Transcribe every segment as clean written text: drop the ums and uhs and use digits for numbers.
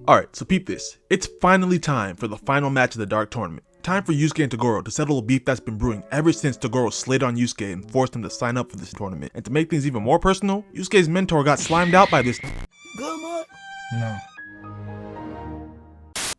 Alright, so peep this. It's finally time for the final match of the Dark Tournament. Time for Yusuke and Toguro to settle a beef that's been brewing ever since Toguro slid on Yusuke and forced him to sign up for this tournament. And to make things even more personal, Yusuke's mentor got slimed out by this. No.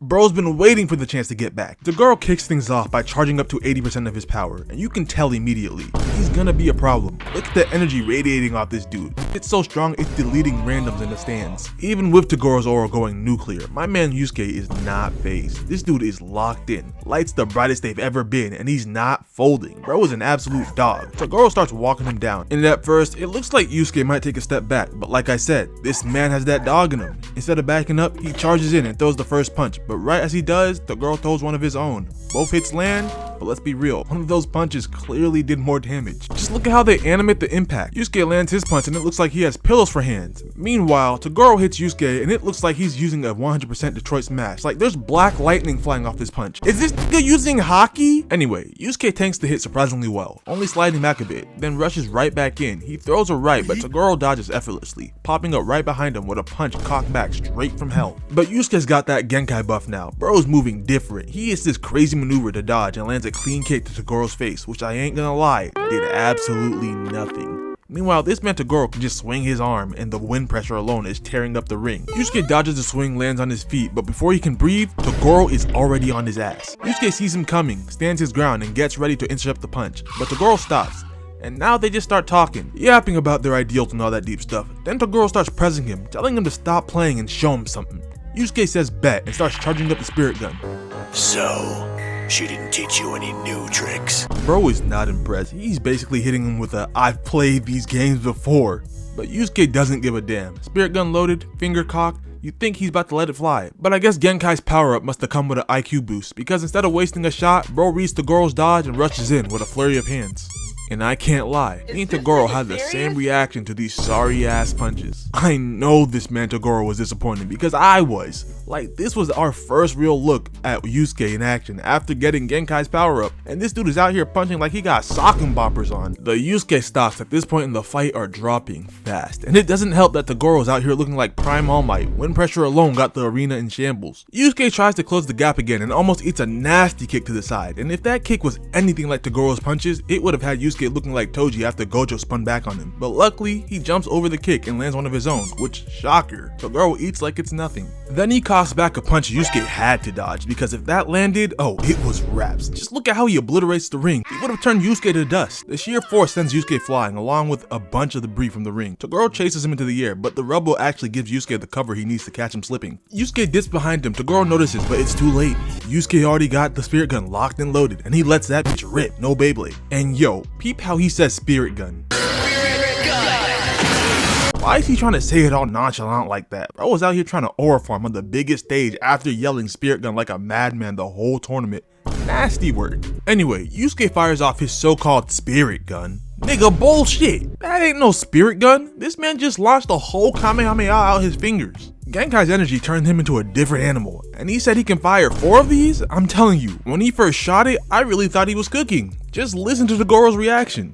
Bro's been waiting for the chance to get back. Toguro kicks things off by charging up to 80% of his power, and you can tell immediately, he's gonna be a problem. Look at the energy radiating off this dude. It's so strong, it's deleting randoms in the stands. Even with Togoro's aura going nuclear, my man Yusuke is not phased. This dude is locked in, lights the brightest they've ever been, and he's not folding. Bro is an absolute dog. Toguro starts walking him down, and at first, it looks like Yusuke might take a step back, but like I said, this man has that dog in him. Instead of backing up, he charges in and throws the first punch, but right as he does, Toguro throws one of his own. Both hits land, but let's be real, one of those punches clearly did more damage. Just look at how they animate the impact. Yusuke lands his punch and it looks like he has pillows for hands. Meanwhile, Toguro hits Yusuke and it looks like he's using a 100% Detroit smash. Like there's black lightning flying off this punch. Is this nigga using hockey? Anyway, Yusuke tanks the hit surprisingly well, only sliding back a bit, then rushes right back in. He throws a right, but Toguro dodges effortlessly, popping up right behind him with a punch cocked back straight from hell. But Yusuke's got that Genkai buff now. Bro's moving different. He hits this crazy maneuver to dodge and lands a clean kick to Togoro's face, which I ain't gonna lie, did absolutely nothing. Meanwhile, this man Toguro can just swing his arm and the wind pressure alone is tearing up the ring. Yusuke dodges the swing, lands on his feet, but before he can breathe, Toguro is already on his ass. Yusuke sees him coming, stands his ground, and gets ready to intercept the punch, but Toguro stops. And now they just start talking, yapping about their ideals and all that deep stuff. Then Toguro starts pressing him, telling him to stop playing and show him something. Yusuke says bet and starts charging up the spirit gun. So, she didn't teach you any new tricks? Bro is not impressed. He's basically hitting him with a I've played these games before. But Yusuke doesn't give a damn. Spirit gun loaded, finger cocked, you'd think he's about to let it fly. But I guess Genkai's power up must have come with an IQ boost, because instead of wasting a shot, Bro reads Togoro's dodge and rushes in with a flurry of hands. And I can't lie, me and Toguro had the same reaction to these sorry ass punches. I know this man Toguro was disappointed because I was. Like, this was our first real look at Yusuke in action after getting Genkai's power up, and this dude is out here punching like he got socking boppers on. The Yusuke stocks at this point in the fight are dropping fast, and it doesn't help that Togoro's out here looking like Prime All Might. Wind pressure alone got the arena in shambles. Yusuke tries to close the gap again and almost eats a nasty kick to the side, and if that kick was anything like Togoro's punches, it would have had Yusuke looking like Toji after Gojo spun back on him. But luckily, he jumps over the kick and lands one of his own, which, shocker, Toguro eats like it's nothing. Then he coughs back a punch Yusuke had to dodge, because if that landed, oh, it was wraps. Just look at how he obliterates the ring. He would have turned Yusuke to dust. The sheer force sends Yusuke flying, along with a bunch of debris from the ring. Toguro chases him into the air, but the rubble actually gives Yusuke the cover he needs to catch him slipping. Yusuke dips behind him, Toguro notices, but it's too late. Yusuke already got the spirit gun locked and loaded, and he lets that bitch rip, no Beyblade. And yo, peep how he says spirit gun. Why is he trying to say it all nonchalant like that? Bro was out here trying to aura farm on the biggest stage after yelling spirit gun like a madman the whole tournament. Nasty word. Anyway, Yusuke fires off his so-called spirit gun. Nigga, bullshit. That ain't no spirit gun. This man just launched a whole Kamehameha out his fingers. Genkai's energy turned him into a different animal, and he said he can fire 4 of these? I'm telling you, when he first shot it, I really thought he was cooking. Just listen to Togoro's reaction.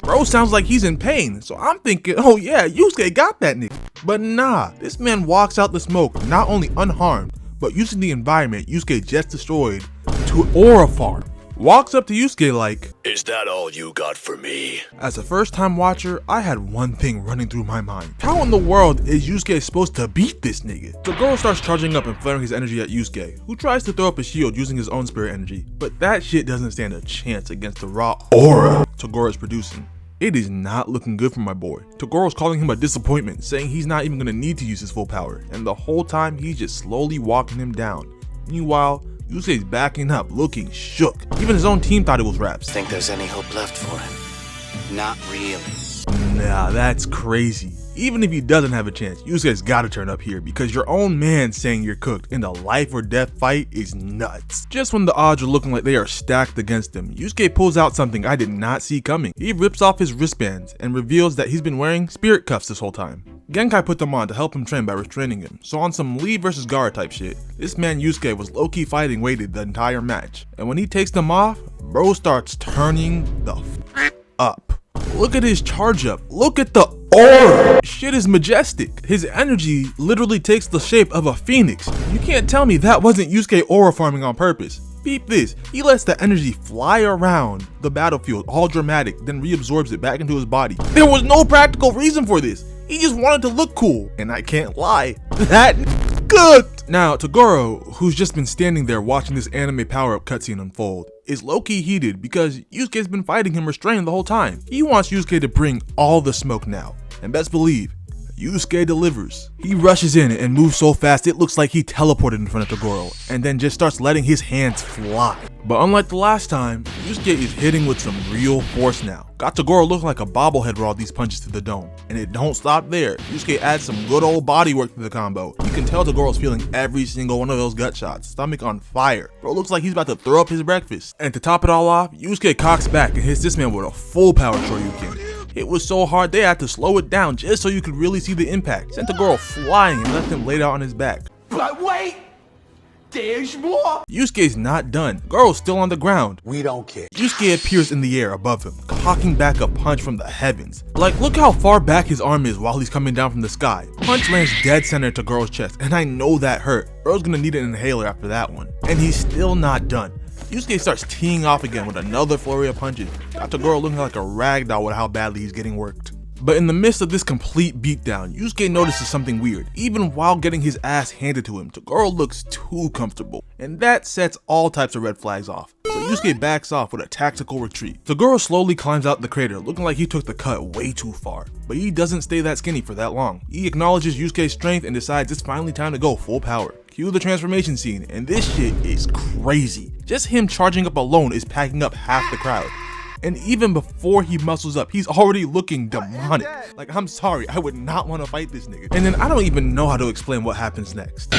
Bro sounds like he's in pain, so I'm thinking, oh yeah, Yusuke got that nigga. But nah, this man walks out the smoke not only unharmed, but using the environment Yusuke just destroyed to aura farm. Walks up to Yusuke like, is that all you got for me? As a first time watcher, I had one thing running through my mind. How in the world is Yusuke supposed to beat this nigga? Toguro starts charging up and flaring his energy at Yusuke, who tries to throw up a shield using his own spirit energy. But that shit doesn't stand a chance against the raw aura Toguro is producing. It is not looking good for my boy. Togoro's calling him a disappointment, saying he's not even gonna need to use his full power, and the whole time he's just slowly walking him down. Meanwhile, Yusuke's backing up, looking shook. Even his own team thought it was wraps. Think there's any hope left for him? Not really. Nah, that's crazy. Even if he doesn't have a chance, Yusuke's gotta turn up here because your own man saying you're cooked in a life or death fight is nuts. Just when the odds are looking like they are stacked against him, Yusuke pulls out something I did not see coming. He rips off his wristbands and reveals that he's been wearing spirit cuffs this whole time. Genkai put them on to help him train by restraining him, so on some Lee vs Gara type shit, this man Yusuke was low-key fighting weighted the entire match. And when he takes them off, bro starts turning the f up. Look at his charge up. Look at the Shit is majestic. His energy literally takes the shape of a phoenix. You can't tell me that wasn't Yusuke aura farming on purpose. Beep this, he lets the energy fly around the battlefield, all dramatic, then reabsorbs it back into his body. There was no practical reason for this. He just wanted to look cool, and I can't lie, that good. Now, Toguro, who's just been standing there watching this anime power-up cutscene unfold, is low-key heated because Yusuke's been fighting him restrained the whole time. He wants Yusuke to bring all the smoke now, and best believe, Yusuke delivers. He rushes in and moves so fast it looks like he teleported in front of Toguro, and then just starts letting his hands fly. But unlike the last time, Yusuke is hitting with some real force now. Got Toguro looking like a bobblehead with all these punches to the dome. And it don't stop there. Yusuke adds some good old body work to the combo. You can tell Togoro's feeling every single one of those gut shots, stomach on fire. Bro looks like he's about to throw up his breakfast. And to top it all off, Yusuke cocks back and hits this man with a full power Shoryuken. It was so hard they had to slow it down just so you could really see the impact. Sent Toguro flying and left him laid out on his back. But wait! There's more! Yusuke's not done. Togoro's still on the ground. We don't care. Yusuke appears in the air above him, cocking back a punch from the heavens. Like, look how far back his arm is while he's coming down from the sky. Punch lands dead center to Togoro's chest, and I know that hurt. Bro's gonna need an inhaler after that one. And he's still not done. Yusuke starts teeing off again with another flurry of punches. Got Toguro looking like a ragdoll with how badly he's getting worked. But in the midst of this complete beatdown, Yusuke notices something weird. Even while getting his ass handed to him, Toguro looks too comfortable. And that sets all types of red flags off. So Yusuke backs off with a tactical retreat. Toguro slowly climbs out the crater, looking like he took the cut way too far. But he doesn't stay that skinny for that long. He acknowledges Yusuke's strength and decides it's finally time to go full power. Cue the transformation scene, and this shit is crazy. Just him charging up alone is packing up half the crowd. And even before he muscles up, he's already looking demonic. Like, I'm sorry, I would not want to fight this nigga. And then I don't even know how to explain what happens next.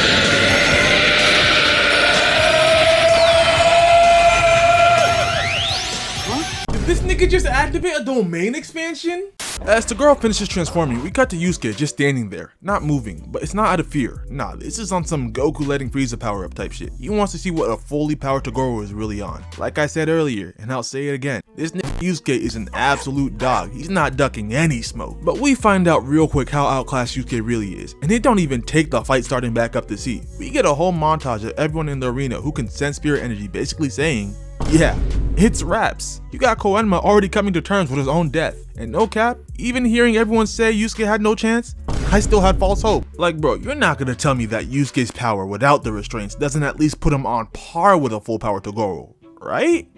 Did this nigga just activate a domain expansion? As Toguro finishes transforming, we cut to Yusuke just standing there, not moving, but it's not out of fear. Nah, this is on some Goku letting Frieza power up type shit. He wants to see what a fully powered Toguro is really on. Like I said earlier, and I'll say it again, this nigga Yusuke is an absolute dog. He's not ducking any smoke. But we find out real quick how outclassed Yusuke really is, and it don't even take the fight starting back up to see. We get a whole montage of everyone in the arena who can sense spirit energy basically saying, yeah, it's raps. You got Koenma already coming to terms with his own death. And no cap, even hearing everyone say Yusuke had no chance, I still had false hope. Like, bro, you're not gonna tell me that Yusuke's power without the restraints doesn't at least put him on par with a full power Toguro, right?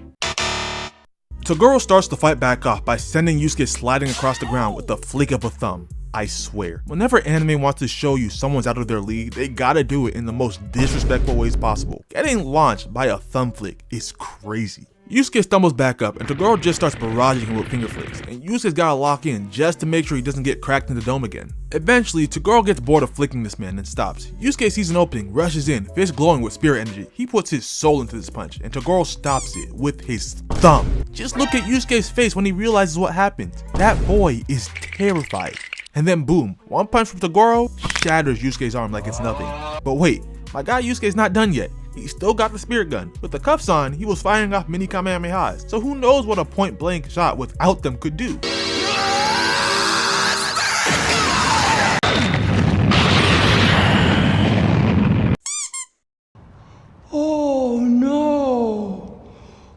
Toguro starts the fight back off by sending Yusuke sliding across the ground with the flick of a thumb. I swear, whenever anime wants to show you someone's out of their league, they gotta do it in the most disrespectful ways possible. Getting launched by a thumb flick is crazy. Yusuke stumbles back up and Toguro just starts barraging him with finger flicks, and Yusuke's gotta lock in just to make sure he doesn't get cracked in the dome again. Eventually, Toguro gets bored of flicking this man and stops. Yusuke sees an opening, rushes in, fist glowing with spirit energy. He puts his soul into this punch, and Toguro stops it with his thumb. Just look at Yusuke's face when he realizes what happened. That boy is terrified. And then boom, one punch from Toguro shatters Yusuke's arm like it's nothing. But wait, my guy Yusuke's not done yet. He still got the spirit gun. With the cuffs on, he was firing off mini Kamehamehas. So who knows what a point blank shot without them could do. Oh no!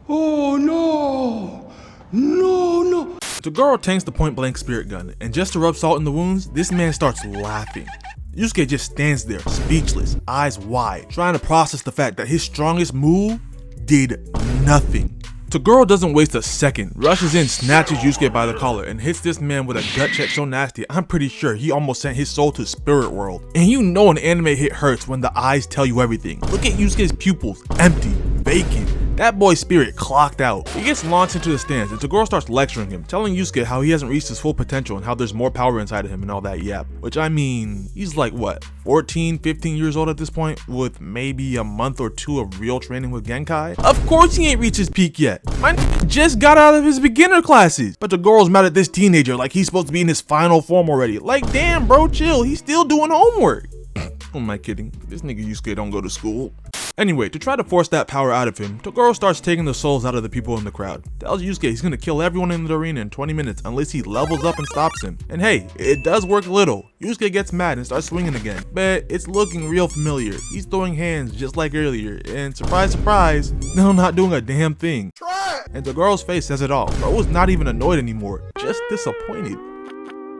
Oh no! No, no! Toguro tanks the point blank spirit gun, and just to rub salt in the wounds, this man starts laughing. Yusuke just stands there, speechless, eyes wide, trying to process the fact that his strongest move did nothing. Toguro doesn't waste a second, rushes in, snatches Yusuke by the collar, and hits this man with a gut check so nasty, I'm pretty sure he almost sent his soul to spirit world. And you know an anime hit hurts when the eyes tell you everything. Look at Yusuke's pupils, empty, vacant. That boy's spirit clocked out. He gets launched into the stands, and Toguro starts lecturing him, telling Yusuke how he hasn't reached his full potential and how there's more power inside of him and all that yap. Which, I mean, he's like what, 14, 15 years old at this point, with maybe a month or two of real training with Genkai? Of course he ain't reached his peak yet. My just got out of his beginner classes. But Togoro's mad at this teenager like he's supposed to be in his final form already. Like, damn bro, chill, he's still doing homework. Who am I kidding? This nigga Yusuke don't go to school. Anyway, to try to force that power out of him, Toguro starts taking the souls out of the people in the crowd. Tells Yusuke he's gonna kill everyone in the arena in 20 minutes unless he levels up and stops him. And hey, it does work a little. Yusuke gets mad and starts swinging again, but it's looking real familiar. He's throwing hands just like earlier, and surprise, surprise, still not doing a damn thing. And Toguro's face says it all. Bro was not even annoyed anymore, just disappointed.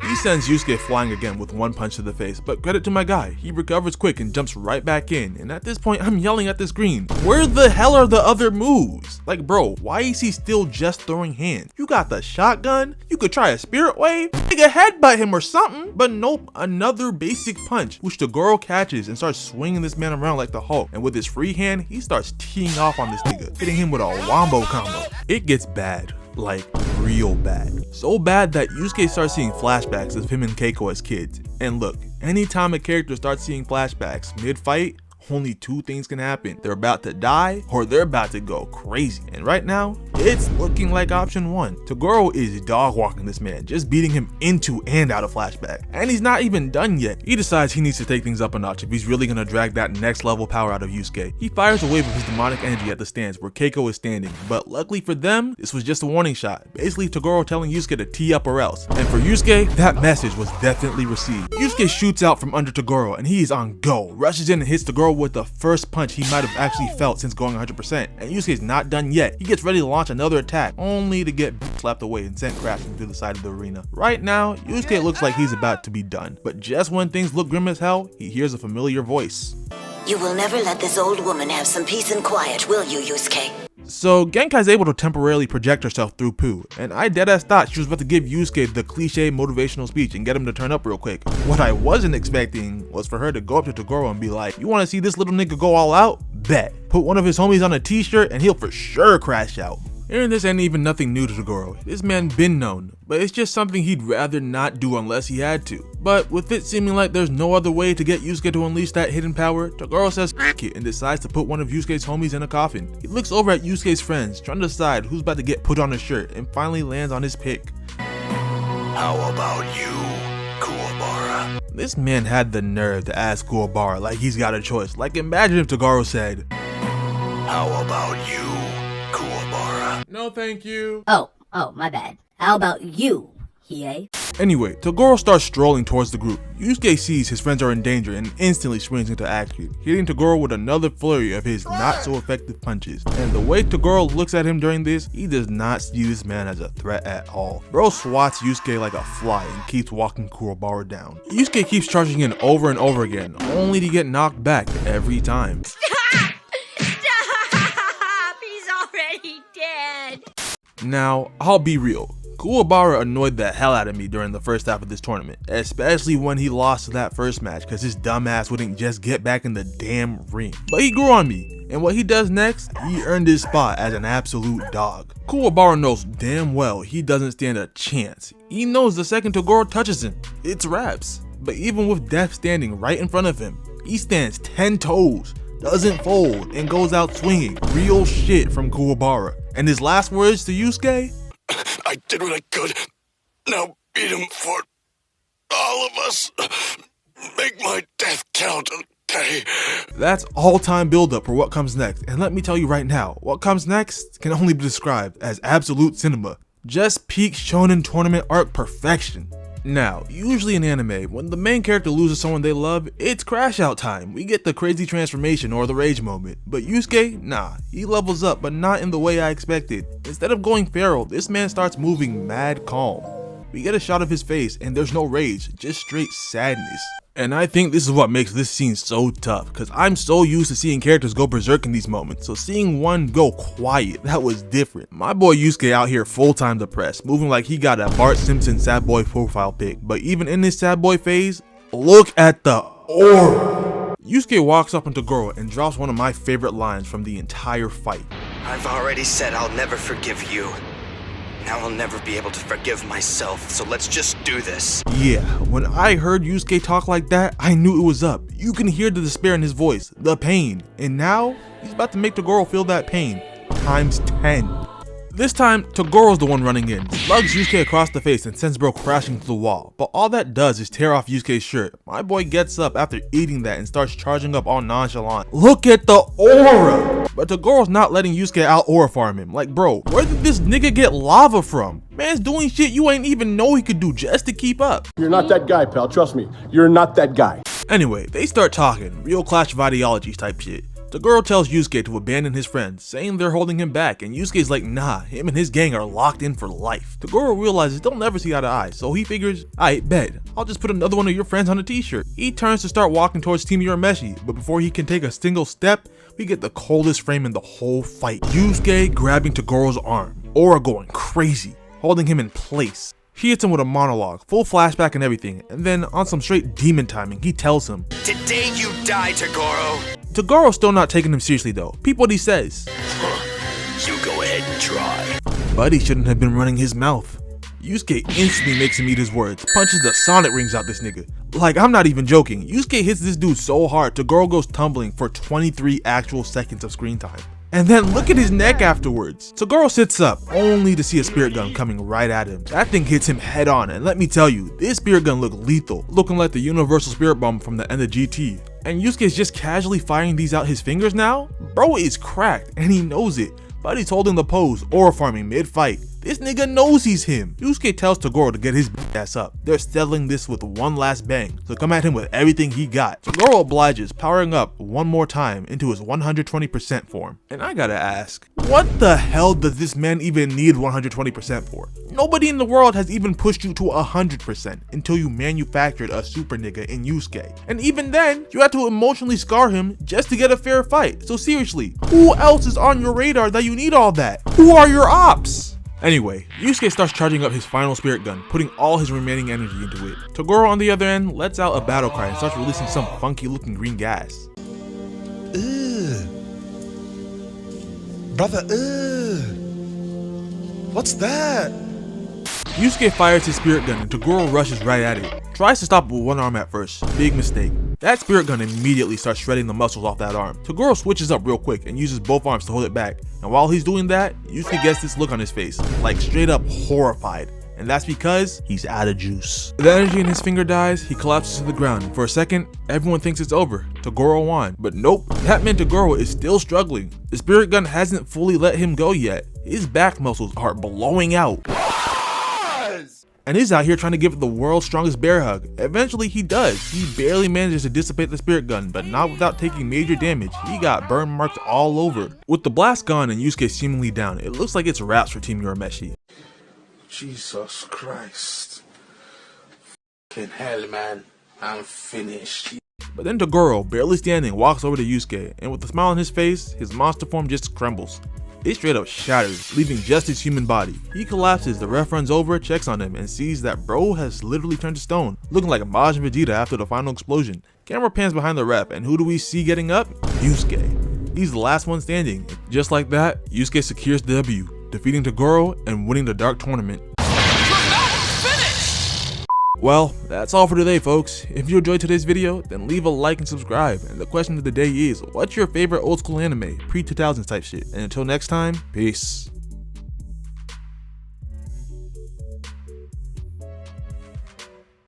He sends Yusuke flying again with one punch to the face, but credit to my guy, he recovers quick and jumps right back in, and at this point I'm yelling at the screen, where the hell are the other moves? Like bro, why is he still just throwing hands? You got the shotgun? You could try a spirit wave? Take a headbutt him or something? But nope, another basic punch, which Toguro catches and starts swinging this man around like the Hulk, and with his free hand, he starts teeing off on this nigga, hitting him with a wombo combo. It gets bad. Like real bad. So bad that Yusuke starts seeing flashbacks of him and Keiko as kids. And look, anytime a character starts seeing flashbacks mid-fight, only two things can happen. They're about to die or they're about to go crazy. And right now, it's looking like option one. Toguro is dog walking this man, just beating him into and out of flashback. And he's not even done yet. He decides he needs to take things up a notch if he's really gonna drag that next level power out of Yusuke. He fires a wave of his demonic energy at the stands where Keiko is standing, but luckily for them, this was just a warning shot. Basically Toguro telling Yusuke to tee up or else. And for Yusuke, that message was definitely received. Yusuke shoots out from under Toguro and he is on go, rushes in and hits Toguro with the first punch he might have actually felt since going 100%. And Yusuke's not done yet. He gets ready to launch another attack, only to get slapped away and sent crashing through the side of the arena. Right now, Yusuke looks like he's about to be done. But just when things look grim as hell, he hears a familiar voice. You will never let this old woman have some peace and quiet, will you, Yusuke? So Genkai's able to temporarily project herself through poo, and I deadass thought she was about to give Yusuke the cliche motivational speech and get him to turn up real quick. What I wasn't expecting was for her to go up to Toguro and be like, you wanna see this little nigga go all out? Bet. Put one of his homies on a t-shirt and he'll for sure crash out. Hearing this ain't even nothing new to Toguro. This man been known, but it's just something he'd rather not do unless he had to. But with it seeming like there's no other way to get Yusuke to unleash that hidden power, Toguro says f it and decides to put one of Yusuke's homies in a coffin. He looks over at Yusuke's friends, trying to decide who's about to get put on a shirt, and finally lands on his pick. How about you, Kuabara? This man had the nerve to ask Kuabara like he's got a choice. Like imagine if Toguro said, How about you, Kuabara? no thank you. Oh, my bad. How about you, Hiei? Anyway, Toguro starts strolling towards the group. Yusuke sees his friends are in danger and instantly springs into action, hitting Toguro with another flurry of his not so effective punches. And the way Toguro looks at him during this, he does not see this man as a threat at all. Bro swats Yusuke like a fly and keeps walking Kuabara down. Yusuke keeps charging in over and over again, only to get knocked back every time. Stop! He's already dead. Now, I'll be real. Kuabara annoyed the hell out of me during the first half of this tournament, especially when he lost that first match because his dumbass wouldn't just get back in the damn ring. But he grew on me, and what he does next, he earned his spot as an absolute dog. Kuabara knows damn well he doesn't stand a chance. He knows the second Toguro touches him, it's wraps. But even with death standing right in front of him, he stands 10 toes, doesn't fold, and goes out swinging. Real shit from Kuabara. And his last words to Yusuke? I did what I could. Now beat him for all of us. Make my death count, okay? That's all-time build-up for what comes next. And let me tell you right now, what comes next can only be described as absolute cinema. Just peak shonen tournament arc perfection. Now, usually in anime, when the main character loses someone they love, it's crash out time. We get the crazy transformation or the rage moment. But Yusuke, nah, he levels up, but not in the way I expected. Instead of going feral, this man starts moving mad calm. We get a shot of his face and there's no rage, just straight sadness. And I think this is what makes this scene so tough, cause I'm so used to seeing characters go berserk in these moments, so seeing one go quiet, that was different. My boy Yusuke out here full-time depressed, moving like he got a Bart Simpson sad boy profile pic, but even in this sad boy phase, look at the aura. Yusuke walks up on Toguro and drops one of my favorite lines from the entire fight. I've already said I'll never forgive you. Now I'll never be able to forgive myself, so let's just do this. Yeah, when I heard Yusuke talk like that, I knew it was up. You can hear the despair in his voice, the pain. And now, he's about to make Toguro feel that pain, times 10. This time, Togoro's the one running in, slugs Yusuke across the face and sends bro crashing to the wall, but all that does is tear off Yusuke's shirt. My boy gets up after eating that and starts charging up all nonchalant. Look at the aura! But Togoro's not letting Yusuke out aura farm him. Like, bro, where did this nigga get lava from? Man's doing shit you ain't even know he could do just to keep up. You're not that guy, pal. Trust me. You're not that guy. Anyway, they start talking, real clash of ideologies type shit. Toguro tells Yusuke to abandon his friends, saying they're holding him back, and Yusuke's like, nah, him and his gang are locked in for life. Toguro realizes they'll never see eye to eye, so he figures, aight, bet, I'll just put another one of your friends on a t-shirt. He turns to start walking towards Team Urameshi, but before he can take a single step, we get the coldest frame in the whole fight. Yusuke grabbing Togoro's arm, aura going crazy, holding him in place. He hits him with a monologue, full flashback and everything, and then on some straight demon timing, he tells him, Today you die, Toguro. Togoro's still not taking him seriously though. Peep what he says. You go ahead and try. Buddy shouldn't have been running his mouth. Yusuke instantly makes him eat his words, punches the sonic rings out this nigga. Like, I'm not even joking. Yusuke hits this dude so hard, Toguro goes tumbling for 23 actual seconds of screen time. And then look at his neck afterwards. Toguro sits up, only to see a spirit gun coming right at him. That thing hits him head on, and let me tell you, this spirit gun looked lethal, looking like the universal spirit bomb from the end of GT. And Yusuke's just casually firing these out his fingers now? Bro is cracked, and he knows it. Buddy's holding the pose, aura farming mid-fight. This nigga knows he's him. Yusuke tells Toguro to get his ass up. They're settling this with one last bang, so come at him with everything he got. Toguro obliges, powering up one more time into his 120% form. And I gotta ask, what the hell does this man even need 120% for? Nobody in the world has even pushed you to 100% until you manufactured a super nigga in Yusuke. And even then, you had to emotionally scar him just to get a fair fight. So seriously, who else is on your radar that you need all that? Who are your ops? Anyway, Yusuke starts charging up his final spirit gun, putting all his remaining energy into it. Toguro on the other end lets out a battle cry and starts releasing some funky looking green gas. Brother, what's that? Yusuke fires his spirit gun and Toguro rushes right at it. Tries to stop it with one arm at first, big mistake. That spirit gun immediately starts shredding the muscles off that arm. Toguro switches up real quick and uses both arms to hold it back. And while he's doing that, Yusuke gets this look on his face, like straight up horrified. And that's because he's out of juice. The energy in his finger dies, he collapses to the ground. For a second, everyone thinks it's over. Toguro won. But nope, that meant Toguro is still struggling. The spirit gun hasn't fully let him go yet. His back muscles are blowing out. And he's out here trying to give it the world's strongest bear hug. Eventually he does. He barely manages to dissipate the spirit gun, but not without taking major damage. He got burn marks all over. With the blast gone and Yusuke seemingly down, it looks like it's wraps for Team Urameshi. Jesus Christ. Fucking hell, man. I'm finished. But then Toguro, barely standing, walks over to Yusuke, and with a smile on his face, his monster form just crumbles. It straight up shatters, leaving just his human body. He collapses, the ref runs over, checks on him, and sees that bro has literally turned to stone, looking like Majin Vegeta after the final explosion. Camera pans behind the ref, and who do we see getting up? Yusuke. He's the last one standing. Just like that, Yusuke secures the W, defeating Toguro and winning the Dark Tournament. Well, that's all for today, folks. If you enjoyed today's video, then leave a like and subscribe. And the question of the day is, what's your favorite old school anime, pre-2000s type shit? And until next time, peace.